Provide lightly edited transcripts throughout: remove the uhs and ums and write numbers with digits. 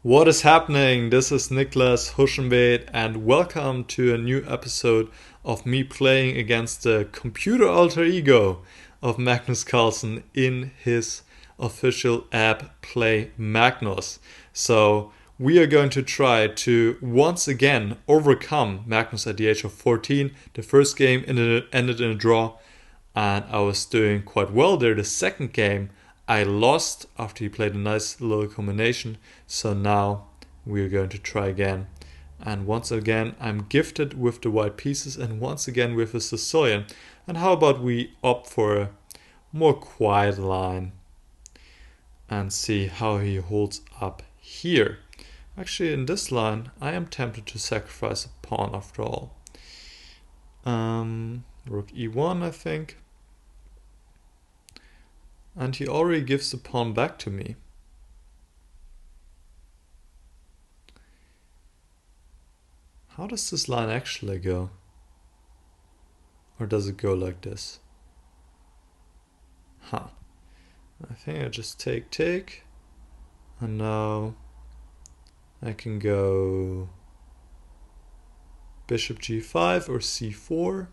What is happening? This is Niclas Huschenbeth and welcome to a new episode of me playing against the computer alter ego of Magnus Carlsen in his official app Play Magnus. So we are going to try to once again overcome Magnus at the age of 14. The first game ended in a draw and I was doing quite well there. The second game I lost after he played a nice little combination, so now we're going to try again. And once again, I'm gifted with the white pieces and once again with a Sicilian. And how about we opt for a more quiet line and see how he holds up here. Actually, in this line, I am tempted to sacrifice a pawn after all. Rook e1, I think. And he already gives the pawn back to me. How does this line actually go? Or does it go like this? I think I just take. And now I can go bishop g5 or c4.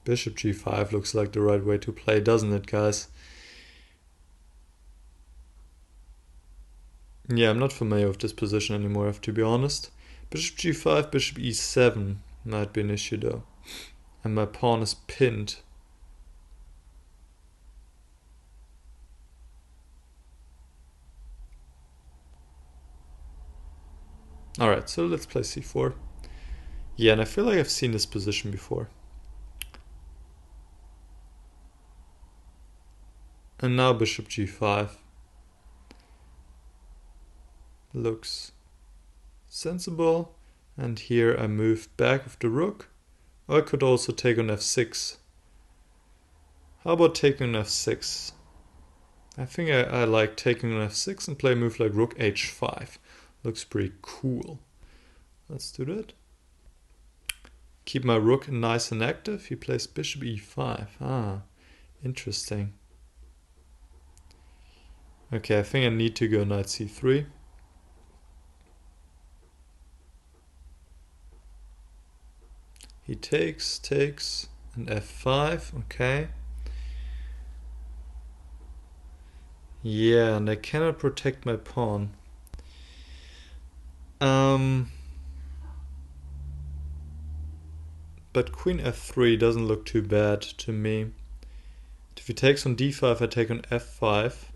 Bishop g5 looks like the right way to play, doesn't it, guys? Yeah, I'm not familiar with this position anymore, I have to be honest. Bishop g5, bishop e7 might be an issue though. And my pawn is pinned. Alright, so let's play c4. Yeah, and I feel like I've seen this position before. And now bishop g5. Looks sensible. And here I move back with the rook. Or I could also take on f6. How about taking on f6? I think I like taking on f6 and play a move like rook h5. Looks pretty cool. Let's do that. Keep my rook nice and active. He plays bishop e5. Interesting. Okay, I think I need to go knight c3. He takes, and f5, okay. Yeah, and I cannot protect my pawn. But queen f3 doesn't look too bad to me. If he takes on d5, I take on f5.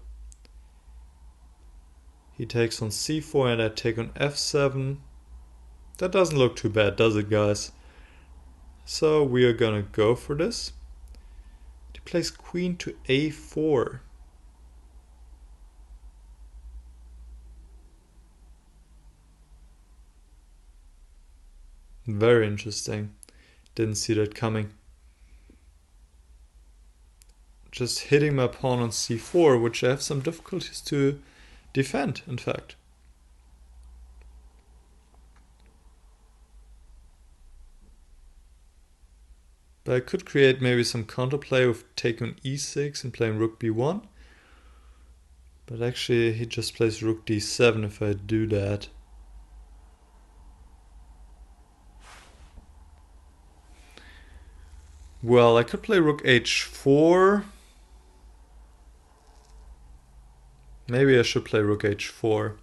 He takes on c4 and I take on f7. That doesn't look too bad, does it, guys? So we are gonna go for this. He plays queen to a4. Very interesting. Didn't see that coming. Just hitting my pawn on c4, which I have some difficulties to defend, in fact. But I could create maybe some counterplay with taking e6 and playing rook b1. But actually he just plays rook d7 if I do that. Well, I could play rook h4. Maybe I should play rook h4.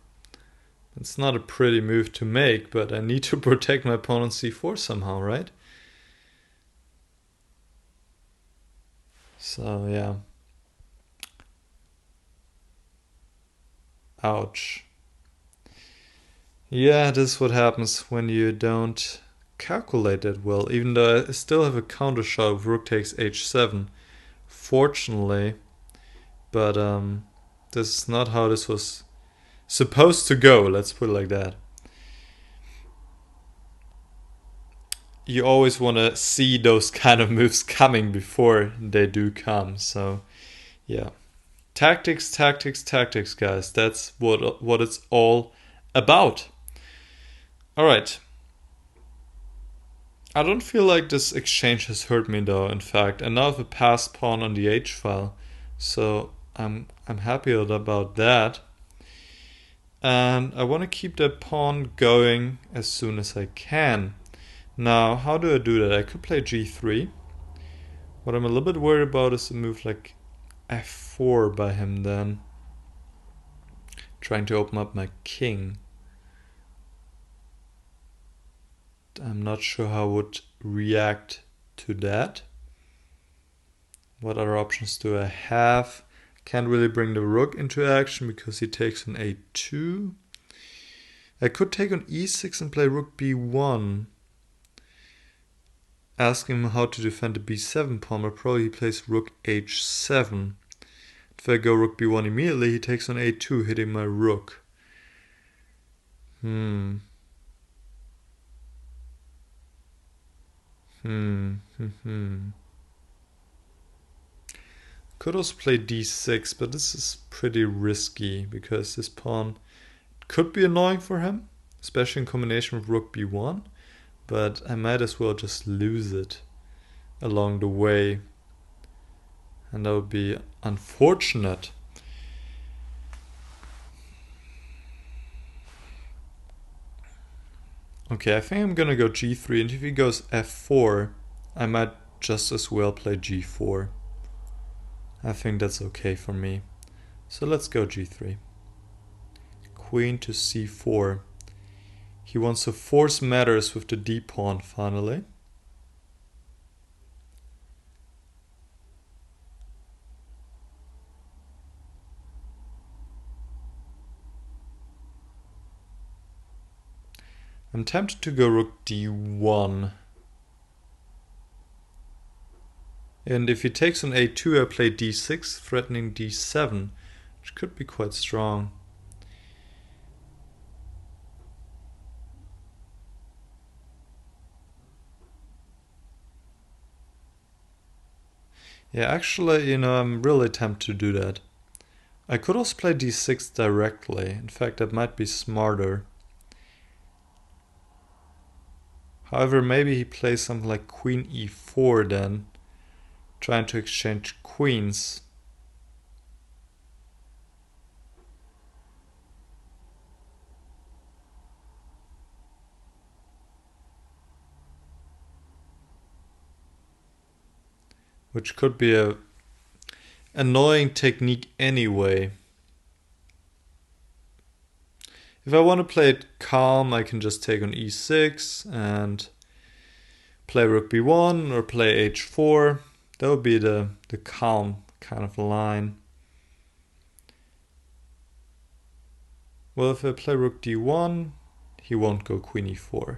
It's not a pretty move to make, but I need to protect my pawn on c4 somehow, right? So, yeah. Ouch. Yeah, this is what happens when you don't calculate it well, even though I still have a counter shot with rook takes h7, fortunately. But, this is not how this was supposed to go, let's put it like that. You always want to see those kind of moves coming before they do come, so yeah. Tactics, guys. That's what it's all about. Alright. I don't feel like this exchange has hurt me though, in fact. And now I have a passed pawn on the H file. So I'm happy about that. And I want to keep that pawn going as soon as I can. Now, how do I do that? I could play G3. What I'm a little bit worried about is a move like F4 by him then. Trying to open up my king. I'm not sure how I would react to that. What other options do I have? Can't really bring the rook into action because he takes on A2. I could take on E6 and play rook B1. Asking him how to defend the B7 pawn, but probably he plays rook H7. If I go rook B1 immediately, he takes on A2, hitting my rook. Could also play D6, but this is pretty risky because this pawn could be annoying for him, especially in combination with rook B1. But I might as well just lose it along the way. And that would be unfortunate. Okay, I think I'm gonna go G3, and if he goes F4, I might just as well play G4. I think that's okay for me. So let's go G3. Queen to C4. He wants to force matters with the D pawn finally. I'm tempted to go rook D1. And if he takes on A2, I play D6, threatening D7, which could be quite strong. Yeah, actually, I'm really tempted to do that. I could also play D6 directly. In fact, that might be smarter. However, maybe he plays something like Queen E4 then, trying to exchange queens. Which could be a annoying technique anyway. If I want to play it calm, I can just take on E6 and play rook B1 or play H4. That would be the calm kind of line. Well, if I play rook D1, he won't go Queen E4.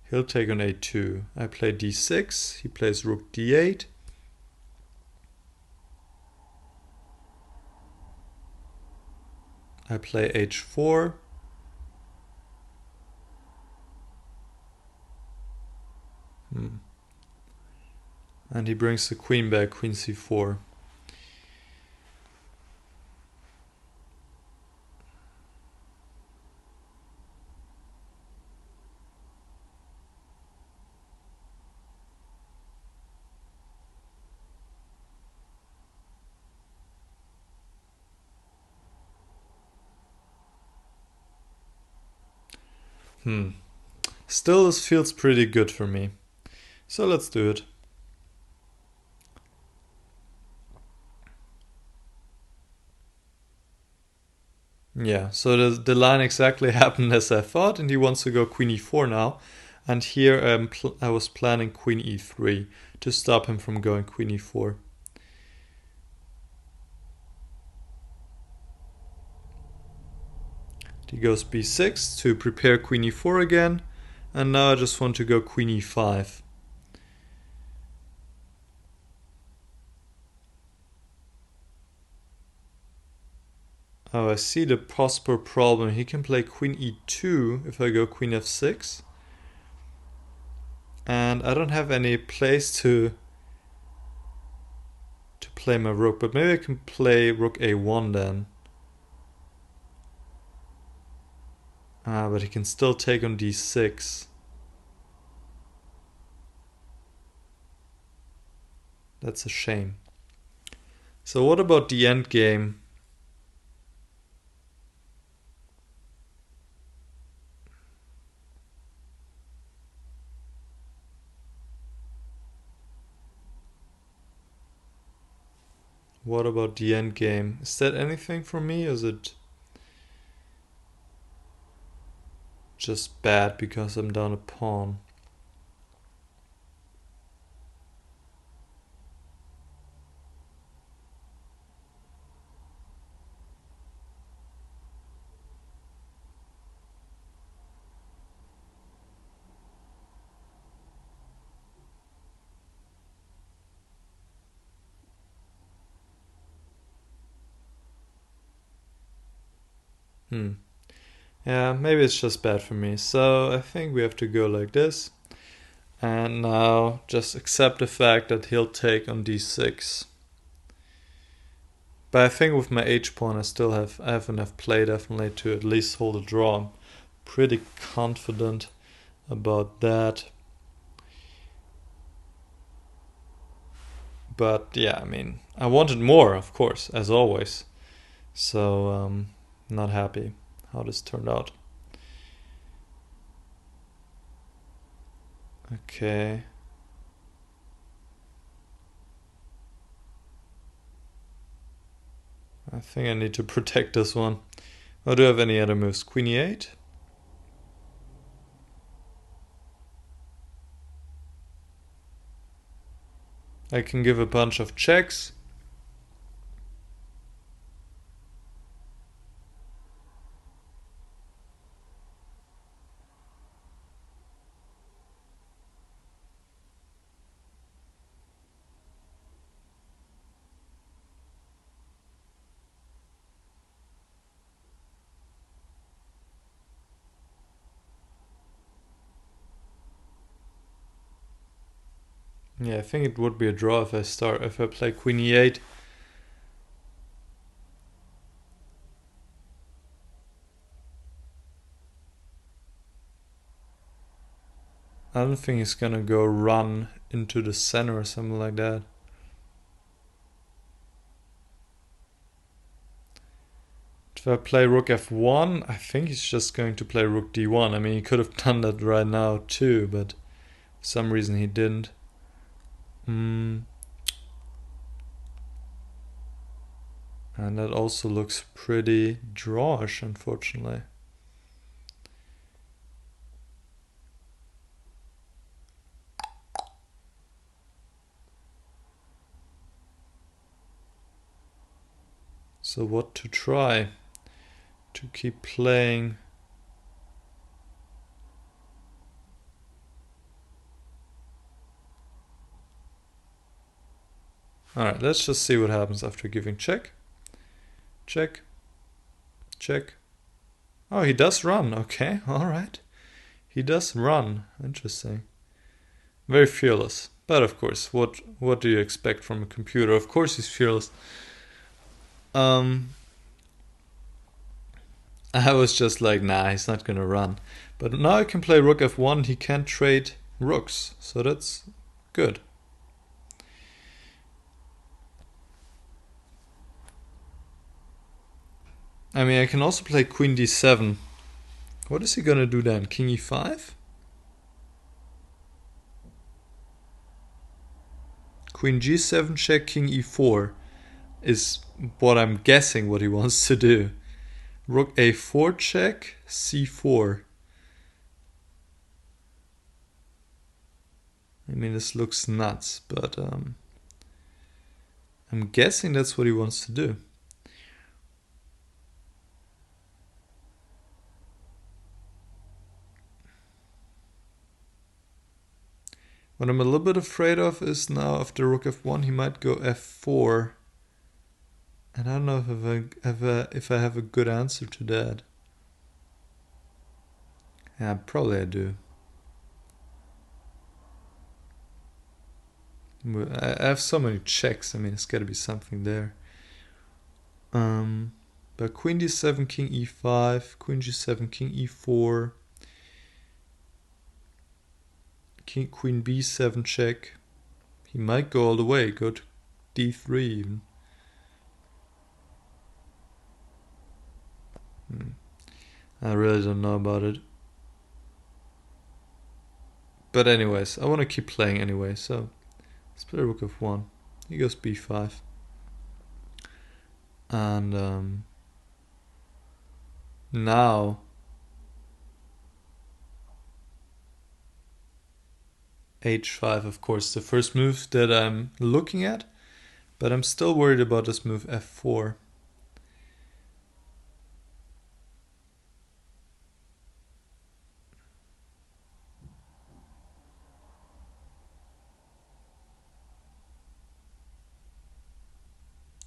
He'll take on A2. I play D6, he plays rook D8. I play H4. And he brings the queen back, Queen C4. Still, this feels pretty good for me. So let's do it. Yeah, so the line exactly happened as I thought, and he wants to go Queen E4 now. And here I was planning Queen E3 to stop him from going Queen E4. He goes B6 to prepare Queen E4 again, and now I just want to go Queen E5. Oh, I see the possible problem. He can play Queen E2 if I go Queen F6. And I don't have any place to play my rook, but maybe I can play Rook A1 then. But he can still take on D6. That's a shame. So what about the end game? What about the end game? Is that anything for me, or is it just bad because I'm down a pawn? Yeah, maybe it's just bad for me. So I think we have to go like this. And now just accept the fact that he'll take on d6. But I think with my h-pawn I have enough play definitely to at least hold a draw. I'm pretty confident about that. But yeah, I mean, I wanted more, of course, as always. So, not happy how this turned out. Okay. I think I need to protect this one. Or do I have any other moves? Queen e8? I can give a bunch of checks. Yeah, I think it would be a draw if I play Queen e8. I don't think he's gonna go run into the center or something like that. If I play Rook f1, I think he's just going to play Rook d1. I mean, he could have done that right now too, but for some reason he didn't. And that also looks pretty drawish, unfortunately. So what to try to keep playing? Alright, let's just see what happens after giving check. Check. Check. Oh, he does run. Okay, alright. He does run. Interesting. Very fearless. But of course, what do you expect from a computer? Of course he's fearless. I was just like, nah, he's not gonna run. But now I can play Rook f1. He can't trade rooks. So that's good. I mean, I can also play Queen d7. What is he gonna do then? King e5? Queen g7 check, King e4 is what I'm guessing what he wants to do. Rook a4 check, c4. I mean, this looks nuts, but I'm guessing that's what he wants to do. What I'm a little bit afraid of is now after Rook f1 he might go f4. And I don't know if I have a good answer to that. Yeah, probably I do. I have so many checks. I mean, it's got to be something there. But Queen d7, King e5, Queen g7, King e4, Queen b7 check. He might go all the way, go to d3 even. I really don't know about it. But anyways, I want to keep playing anyway, so let's play rook f1. He goes b5. And now h5, of course, the first move that I'm looking at, but I'm still worried about this move f4.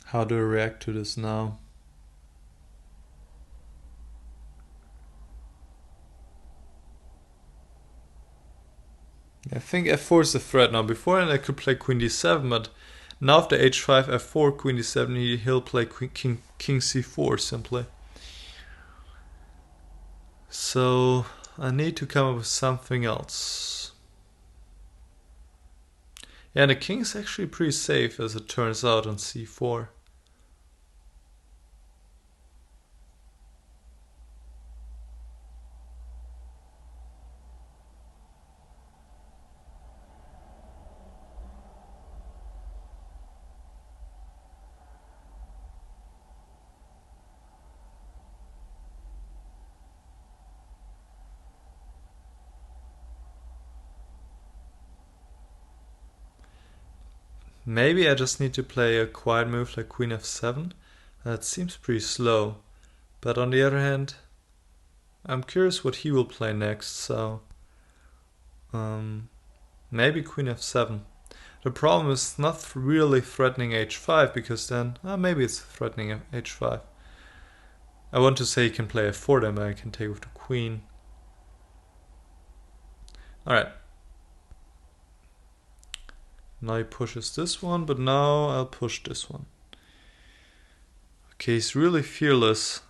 How do I react to this now? I think f4 is the threat now. Before I could play queen d7, but now after h5, f4, queen d7, he'll play king c4 simply. So I need to come up with something else. Yeah, the king is actually pretty safe as it turns out on c4. Maybe I just need to play a quiet move like queen f7. That seems pretty slow. But on the other hand, I'm curious what he will play next, so maybe queen f7. The problem is not really threatening h5, because then, maybe it's threatening h5. I want to say he can play f4 then, but I can take with the queen. Alright. Now he pushes this one, but now I'll push this one. Okay, he's really fearless.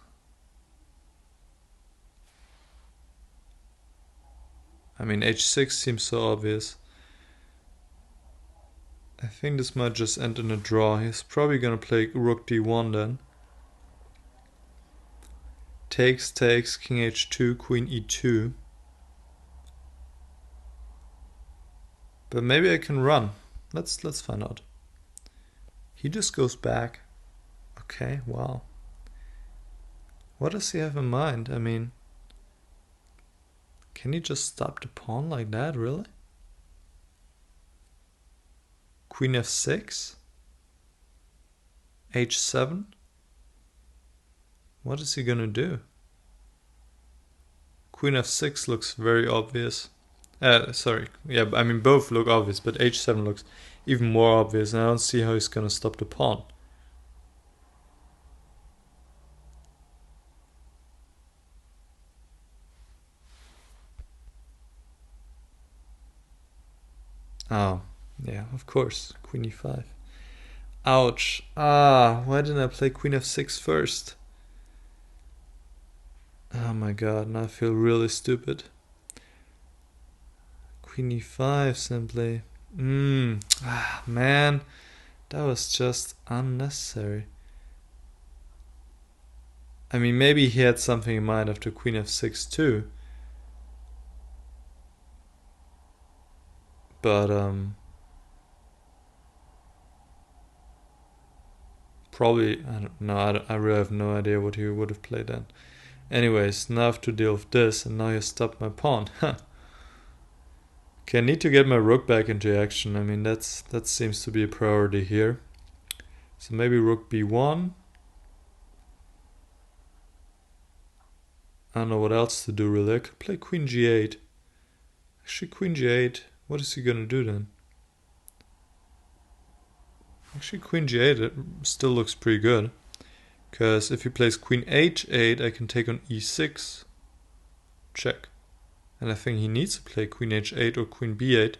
I mean, h6 seems so obvious. I think this might just end in a draw. He's probably gonna play rook d1 then. Takes, king h2, queen e2. But maybe I can run. Let's find out. He just goes back. Okay, wow. What does he have in mind? I mean, can he just stop the pawn like that, really? Queen f6? h7? What is he gonna do? Queen f6 looks very obvious. Sorry, yeah, I mean both look obvious, but h7 looks even more obvious, and I don't see how he's gonna stop the pawn. Oh, yeah, of course, queen e5. Ouch. Why didn't I play queen f6 first? Oh my god, now I feel really stupid. Queen e5 simply. Man, that was just unnecessary. I mean, maybe he had something in mind after queen f6 too. But probably, I don't know, I really have no idea what he would have played then. Anyways, now I have to deal with this, and now you stopped my pawn. Okay, I need to get my rook back into action. I mean, that seems to be a priority here. So maybe rook b1. I don't know what else to do really. I could play queen g8. Actually, queen g8. What is he gonna do then? Actually, queen g8 it still looks pretty good. Because if he plays queen h8, I can take on e6. Check. And I think he needs to play queen h8 or queen b8.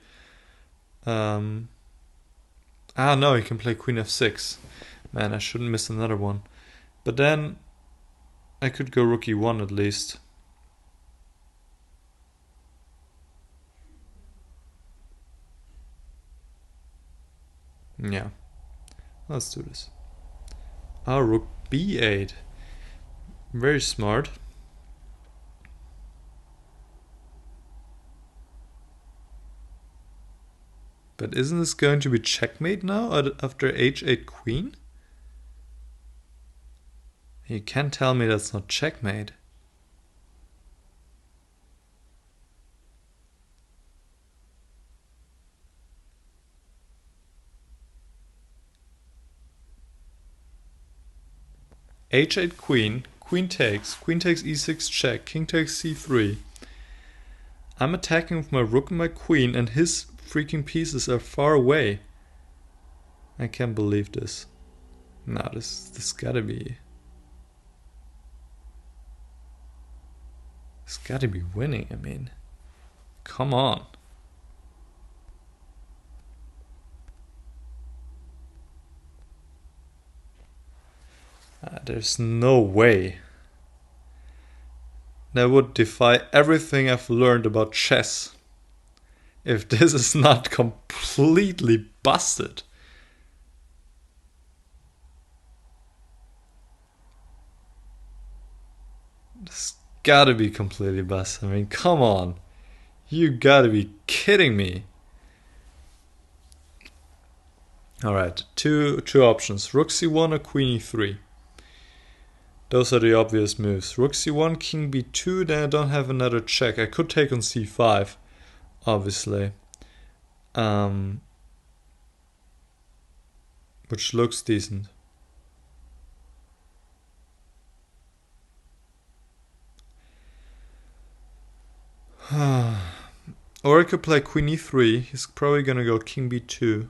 No, he can play queen f6. Man, I shouldn't miss another one. But then I could go rook e1 at least. Yeah, let's do this. Ah, rook b8. Very smart. But isn't this going to be checkmate now after h8 queen? You can't tell me that's not checkmate. h8 queen, queen takes e6 check, king takes c3. I'm attacking with my rook and my queen, and his freaking pieces are far away. I can't believe this. No, this gotta be... It's gotta be winning, I mean. Come on. There's no way. That would defy everything I've learned about chess. If this is not completely busted. This gotta be completely busted. I mean, come on. You gotta be kidding me. Alright, two options. Rook c1 or queen e3. Those are the obvious moves. Rook c1, king b2, then I don't have another check. I could take on c5, obviously. Which looks decent. Or I could play queen e3. He's probably gonna go king b2.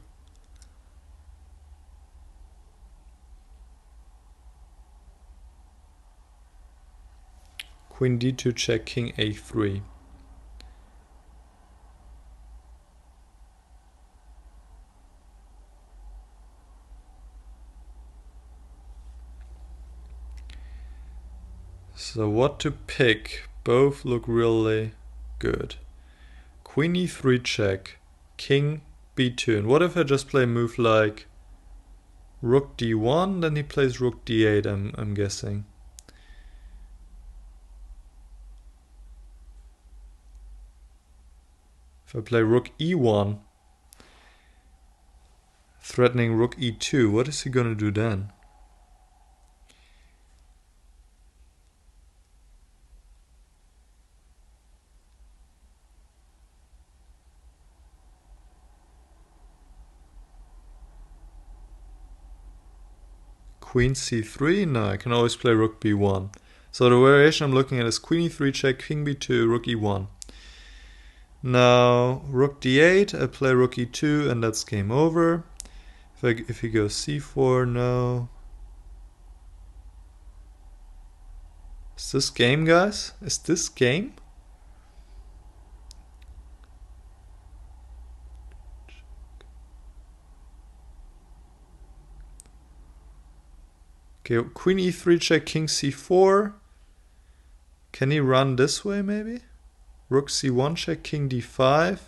Queen d2 check, king a3. So what to pick? Both look really good. Queen e3 check, king b2. And what if I just play a move like rook d1, then he plays rook d8, I'm guessing. If I play rook e1, threatening rook e2, what is he gonna do then? Queen c3? No, I can always play rook b1. So the variation I'm looking at is queen e3 check, king b2, rook e1. Now, rook d8, I play rook e2, and that's game over. If he goes c4, no. Is this game, guys? Is this game? Okay, queen e3 check, king c4. Can he run this way, maybe? Rook c1 check, king d5.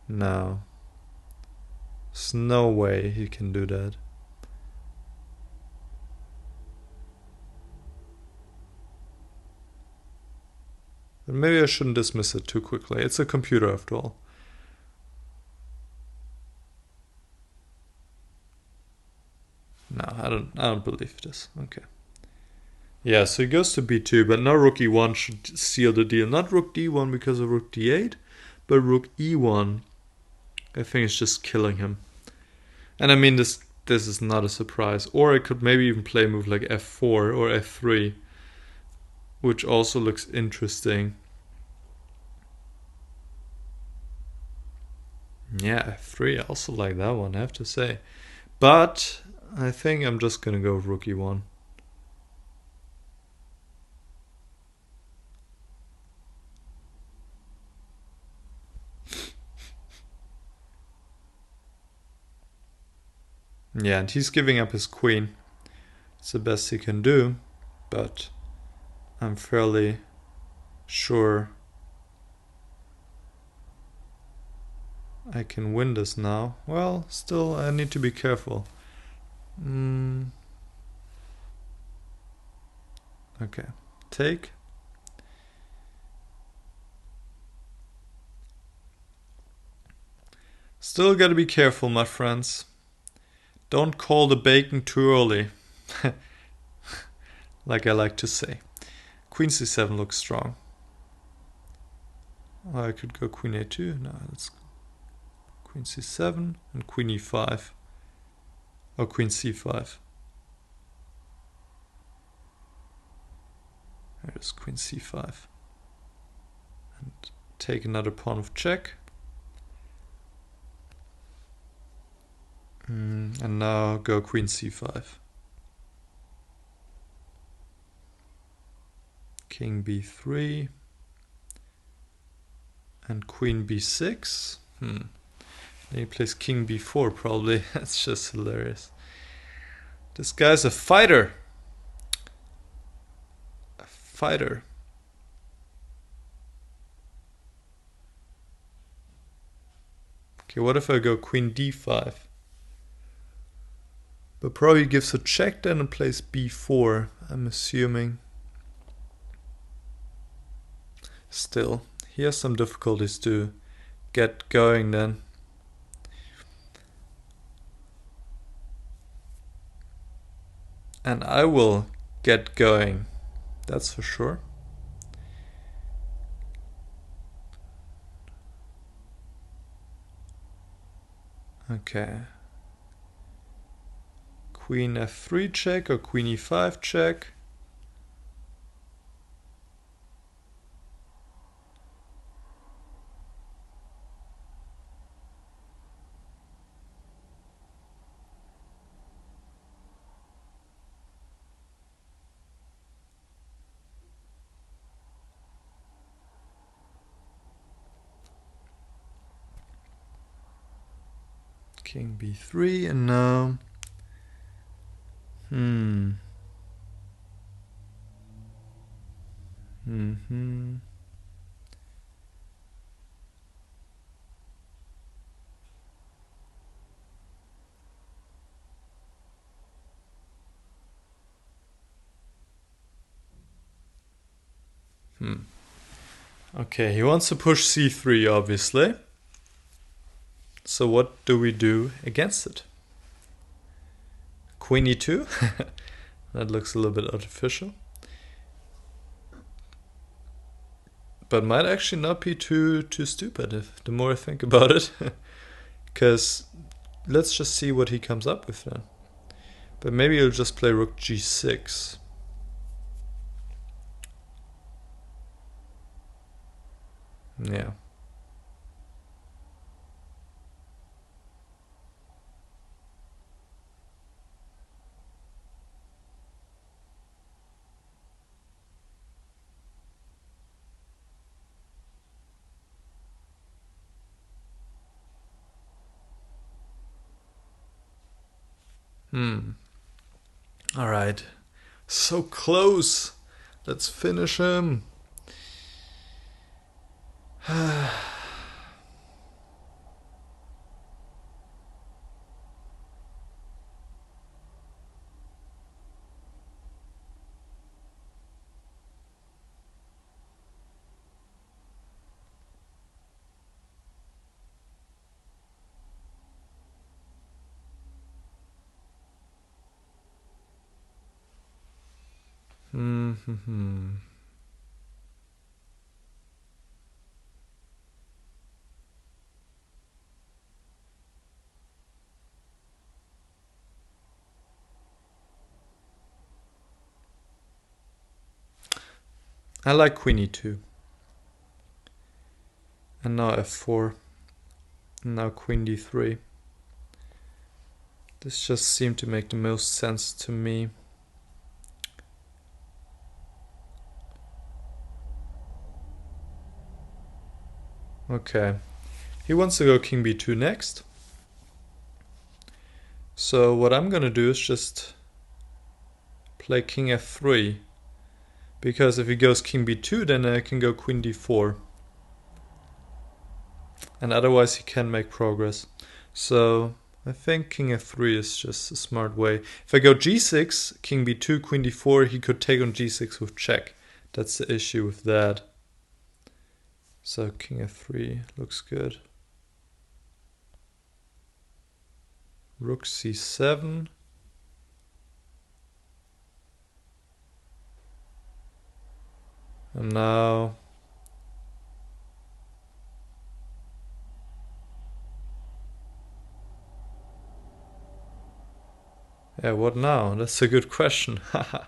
No. There's no way he can do that. But maybe I shouldn't dismiss it too quickly. It's a computer after all. No, I don't believe this. Okay. Yeah, so he goes to b2, but now rook e1 should seal the deal. Not rook d1 because of rook d8, but rook e1. I think it's just killing him. And I mean, this is not a surprise. Or I could maybe even play a move like f4 or f3, which also looks interesting. Yeah, f3, I also like that one, I have to say. But I think I'm just gonna go with rook e1. Yeah, and he's giving up his queen. It's the best he can do, but I'm fairly sure I can win this now. Well, still I need to be careful. Okay, take. Still gotta be careful, my friends. Don't call the bacon too early. Like I like to say. Queen c7 looks strong. Oh, I could go queen a2. No, let's queen c7 and queen e5. Or queen c5. There's queen c5. And take another pawn with check. And now go queen c5. King b3. And queen b6. Then he plays king b4 probably. That's just hilarious. This guy's a fighter. A fighter. Okay, what if I go queen d5? But probably gives a check then and plays b4, I'm assuming. Still, he has some difficulties to get going then. And I will get going, that's for sure. Okay. Queen f3 check or queen e5 check. King b3 and now Okay, he wants to push c3 obviously. So what do we do against it? Queen e2? That looks a little bit artificial. But might actually not be too stupid if the more I think about it. Because let's just see what he comes up with then. But maybe he'll just play rook g6. Yeah. All right. So close. Let's finish him. I like queen e2. And now f4. And now queen d3. This just seemed to make the most sense to me. Okay. He wants to go king b2 next. So what I'm gonna do is just play king f3. Because if he goes king b2, then I can go queen d4. And otherwise he can make progress. So I think king f3 is just a smart way. If I go g6, king b2, queen d4, he could take on g6 with check. That's the issue with that. So king f3 looks good. Rook c7. And now yeah, what now? That's a good question. Haha.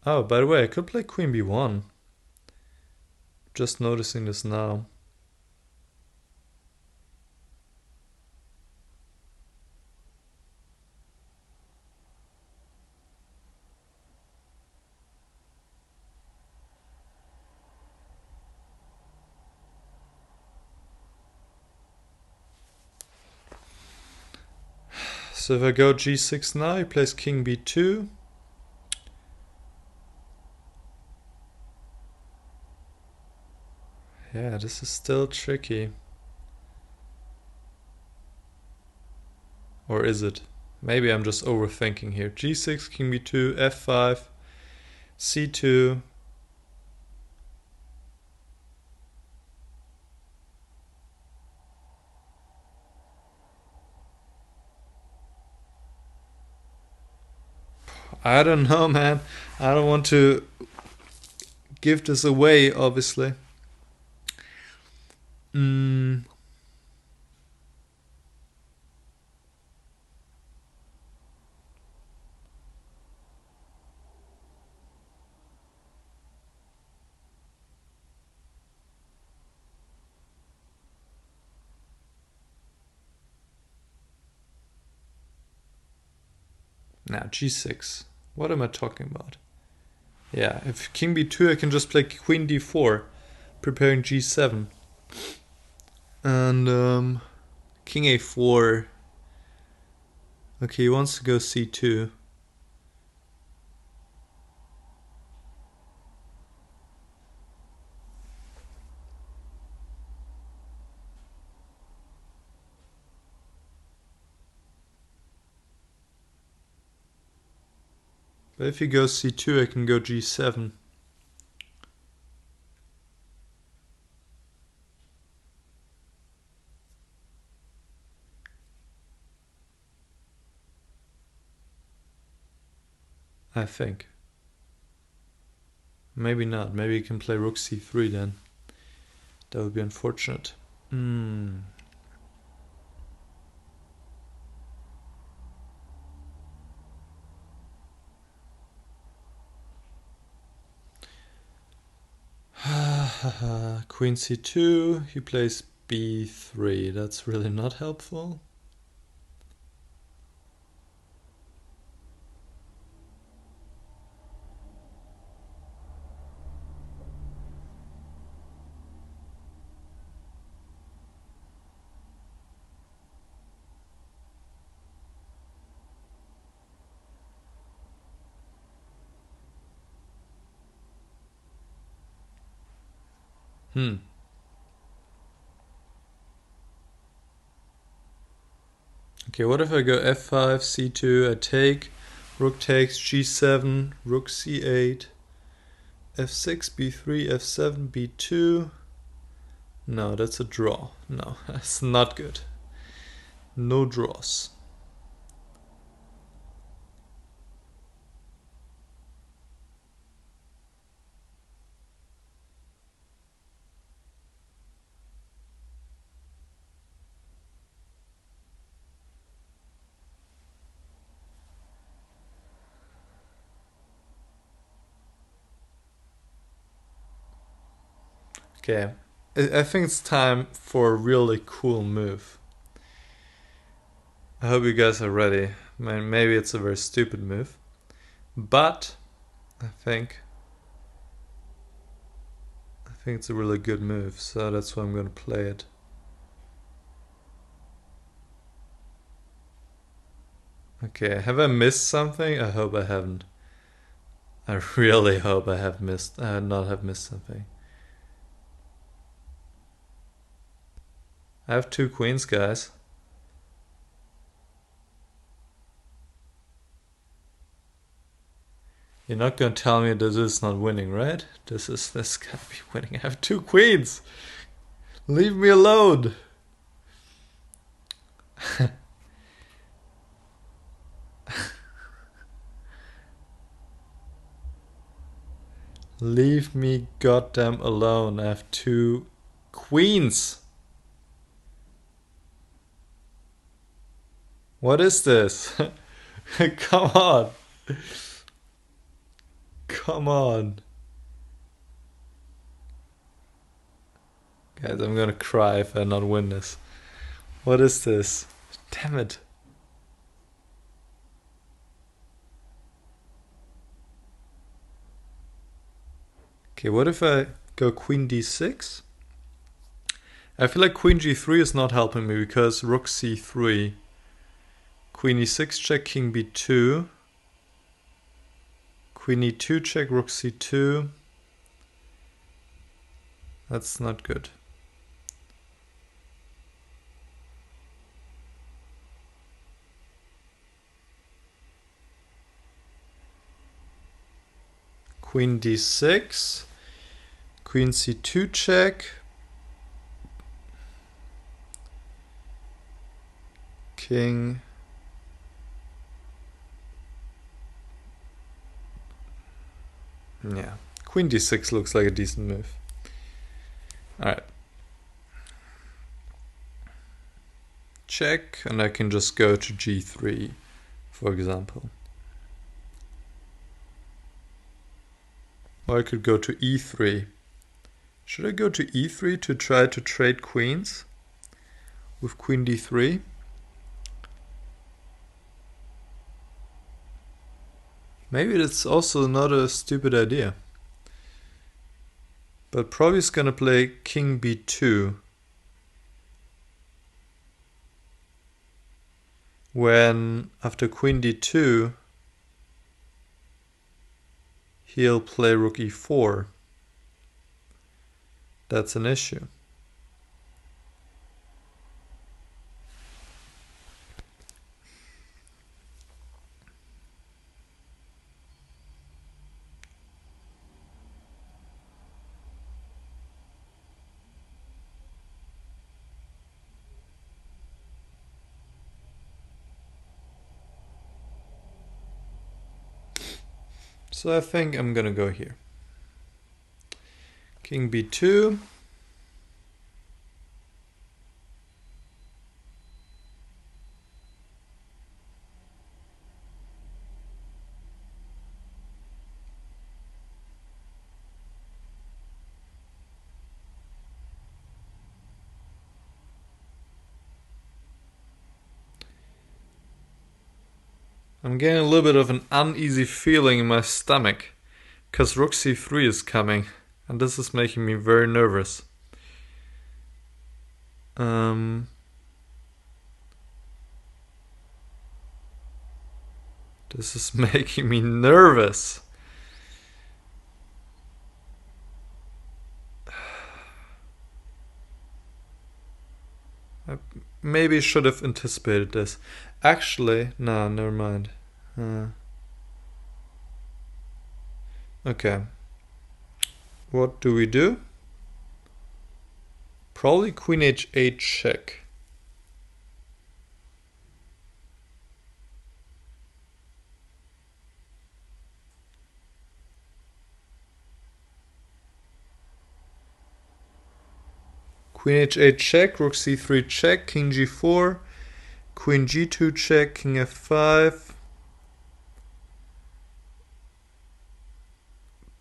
Oh, by the way, I could play queen b1. Just noticing this now. So if I go g6 now, he plays king b2. Yeah, this is still tricky. Or is it? Maybe I'm just overthinking here. g6, king b2, f5, c2. I don't know, man. I don't want to give this away, obviously. Now, g6. What am I talking about? Yeah, if king b2, I can just play queen d4, preparing g7. And king a4. Okay, he wants to go c2. But if he goes c2, I can go g7. I think. Maybe not. Maybe he can play rook c3 then. That would be unfortunate. Queen c2, he plays b3. That's really not helpful. Okay, what if I go f5, c2, I take, rook takes, g7, rook c8, f6, b3, f7, b2. No, that's a draw. No, that's not good. No draws. Okay, I think it's time for a really cool move. I hope you guys are ready. Maybe it's a very stupid move, but I think it's a really good move, so that's why I'm going to play it. Okay, have I missed something? I hope I haven't. I really hope I have not have missed something. I have 2 queens, guys. You're not gonna tell me this is not winning, right? This can't be winning. I have 2 queens. Leave me alone. Leave me goddamn alone. I have 2 queens. What is this? Come on. Come on. Guys, I'm gonna cry if I not win this. What is this? Damn it. Okay, what if I go queen d6? I feel like queen g3 is not helping me because rook c3. Queen e6 check, king b2. Queen e2 check, rook c2. That's not good. Queen d6. Queen c2 check. King. Yeah, queen d6 looks like a decent move. Alright. Check, and I can just go to g3, for example. Or I could go to e3. Should I go to e3 to try to trade queens with queen d3? Maybe that's also not a stupid idea. But probably is gonna play king b2. When after queen d2 he'll play rook e4. That's an issue. So I think I'm gonna go here. King b2. I'm getting a little bit of an uneasy feeling in my stomach because rook c3 is coming and this is making me very nervous. This is making me nervous. I maybe should have anticipated this. Actually, no, never mind. Okay. What do we do? Probably queen h8 check. Queen h8 check, rook c3 check, king g4, queen g2 check, king f5.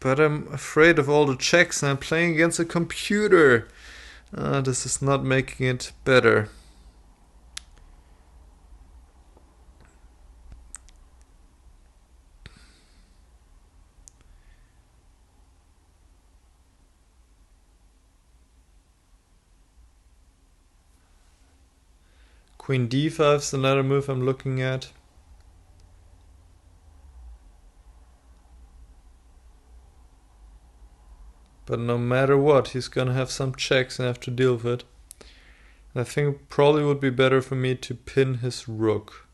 But I'm afraid of all the checks and I'm playing against a computer. This is not making it better. Queen d5 is another move I'm looking at. But no matter what, he's gonna have some checks and have to deal with it. I think it probably would be better for me to pin his rook.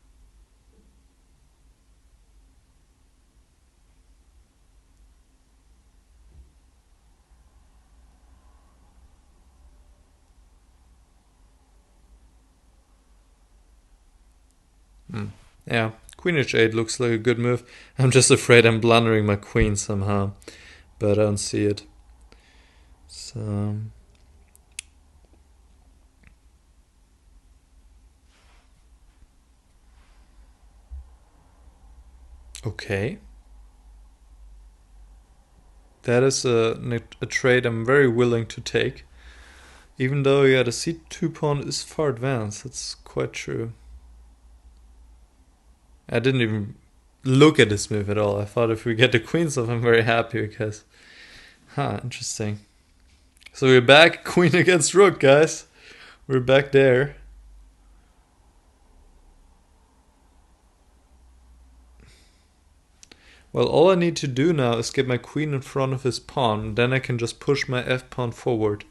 Yeah, queen h8 looks like a good move. I'm just afraid I'm blundering my queen somehow, but I don't see it. So okay. That is a trade I'm very willing to take. Even though, yeah, the c2 pawn is far advanced. That's quite true. I didn't even look at this move at all. I thought if we get the queens off, I'm very happy because... interesting. So we're back, queen against rook, guys. We're back there. Well, all I need to do now is get my queen in front of his pawn. Then I can just push my f-pawn forward.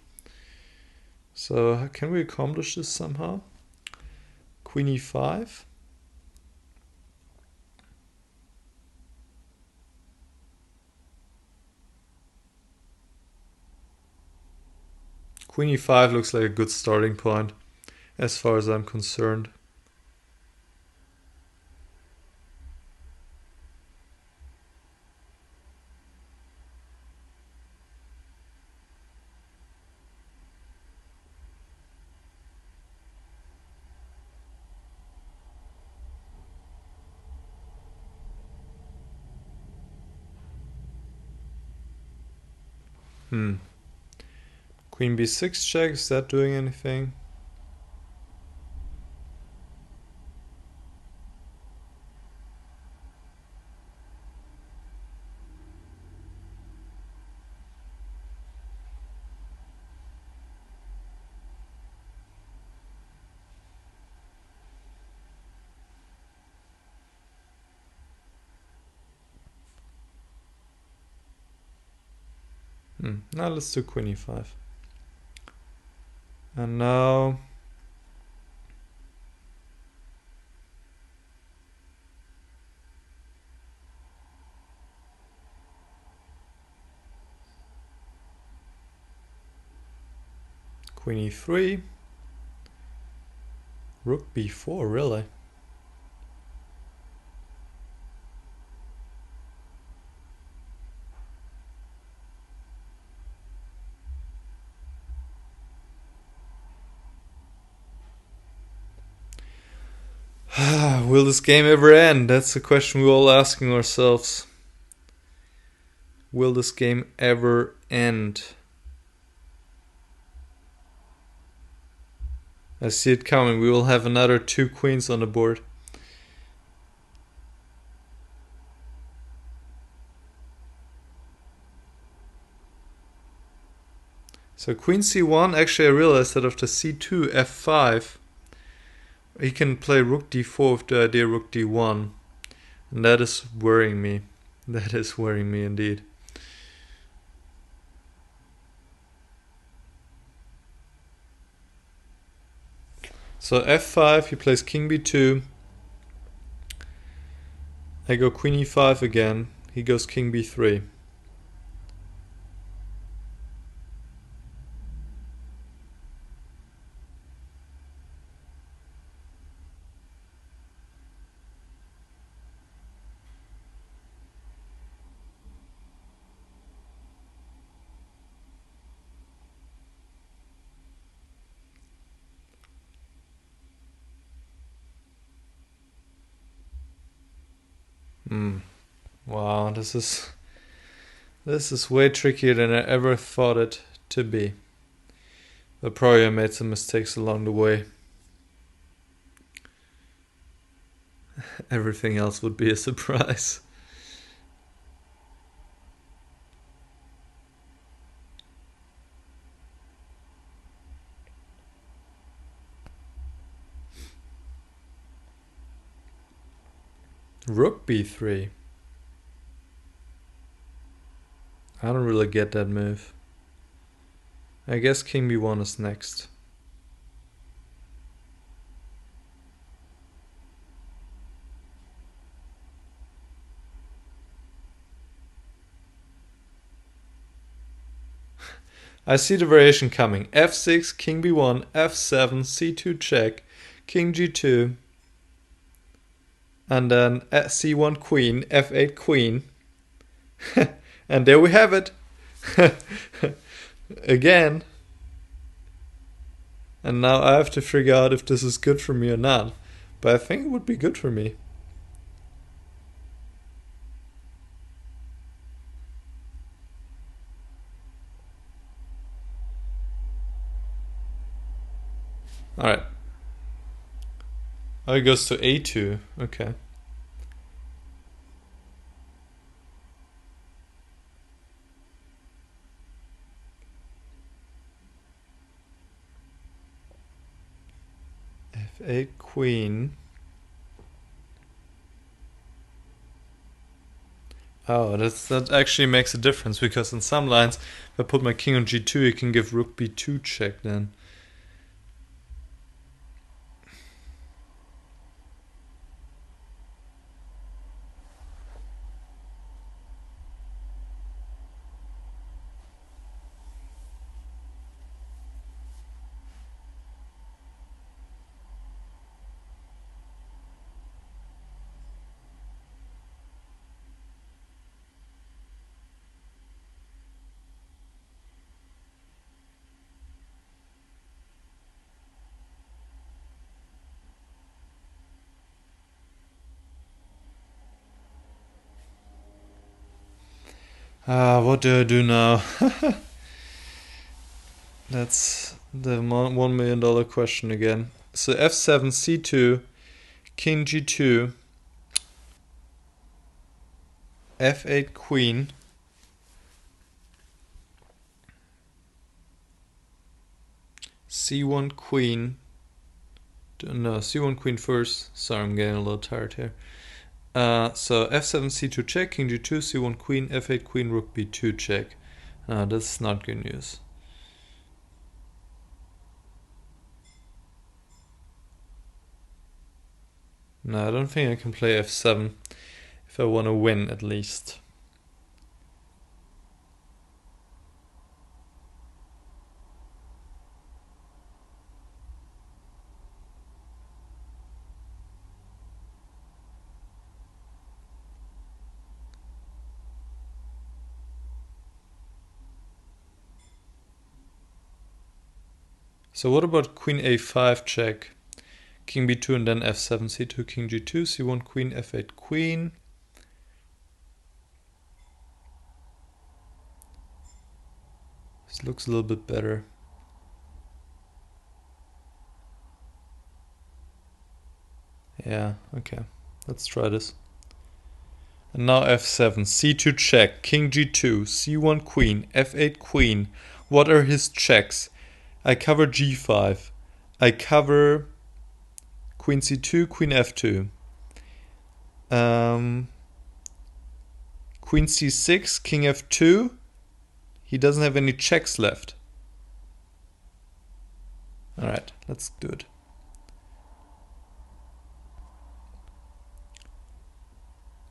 So can we accomplish this somehow? Queen e5. Queen e5 looks like a good starting point, as far as I'm concerned. Queen b6 check, is that doing anything? Now let's do queen e5. And now... Queen e3. Rook b4, really? Will this game ever end? That's the question we're all asking ourselves. Will this game ever end? I see it coming. We will have another 2 queens on the board. So queen c1, actually I realized that after c2, f5, he can play rook d4 with the idea rook d1. And that is worrying me. That is worrying me indeed. So f5, he plays king b2. I go queen e5 again. He goes king b3. Wow, this is way trickier than I ever thought it to be. But probably I made some mistakes along the way. Everything else would be a surprise. Rook b3. I don't really get that move. I guess king b1 is next. I see the variation coming. f6, king b1, f7, c2 check, king g2, and then c1 queen, f8 queen. And there we have it. Again. And now I have to figure out if this is good for me or not. But I think it would be good for me. Alright. Oh, it goes to a2. Okay. f8 queen. Oh, that actually makes a difference, because in some lines, if I put my king on g2, you can give rook b2 check then. What do I do now? That's the $1 million question again. So f7, c2, king g2, f8 queen, c1 queen. No, c1 queen first. Sorry, I'm getting a little tired here. So f7, c2 check, king g2, c1 queen, f8 queen, rook b2 check. That's not good news. No, I don't think I can play f7 if I want to win, at least. So what about queen a5 check? King b2 and then f7, c2, king g2, c1 queen, f8 queen. This looks a little bit better. Yeah, okay. Let's try this. And now f7, c2 check, king g2, c1 queen, f8 queen. What are his checks? I cover g5. I cover queen c2, queen f2. Queen c6, king f2. He doesn't have any checks left. Alright, let's do it.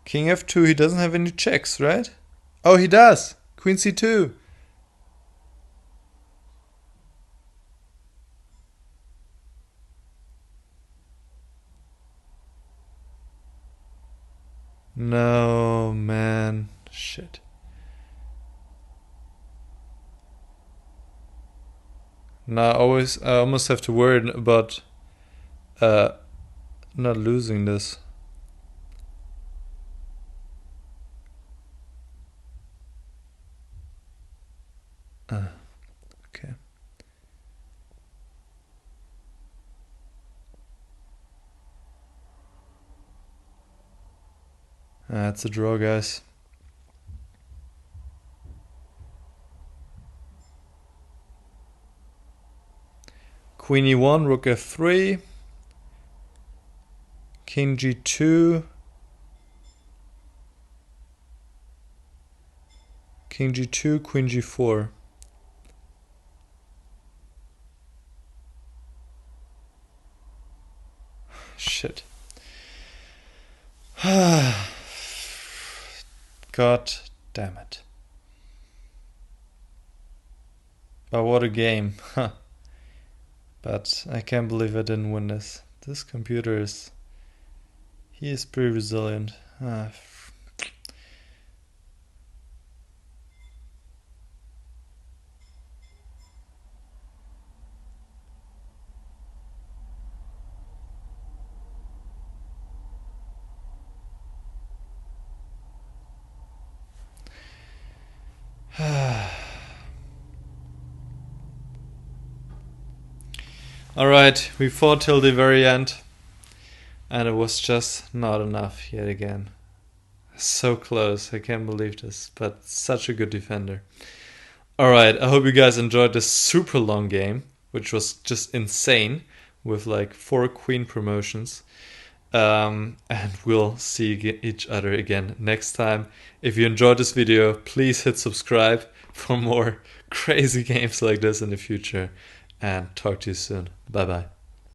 King f2, he doesn't have any checks, right? Oh, he does! Queen c2. No, man. Shit. Now I almost have to worry about not losing this. Okay. That's a draw, guys. Queen e1, rook f3, king g2, king g2, queen g4. God damn it. But what a game. But I can't believe I didn't win this. This computer is... he is pretty resilient. Alright, we fought till the very end, and it was just not enough yet again. So close, I can't believe this, but such a good defender. Alright, I hope you guys enjoyed this super long game, which was just insane, with like 4 queen promotions. And we'll see each other again next time. If you enjoyed this video, please hit subscribe for more crazy games like this in the future. And talk to you soon. Bye bye.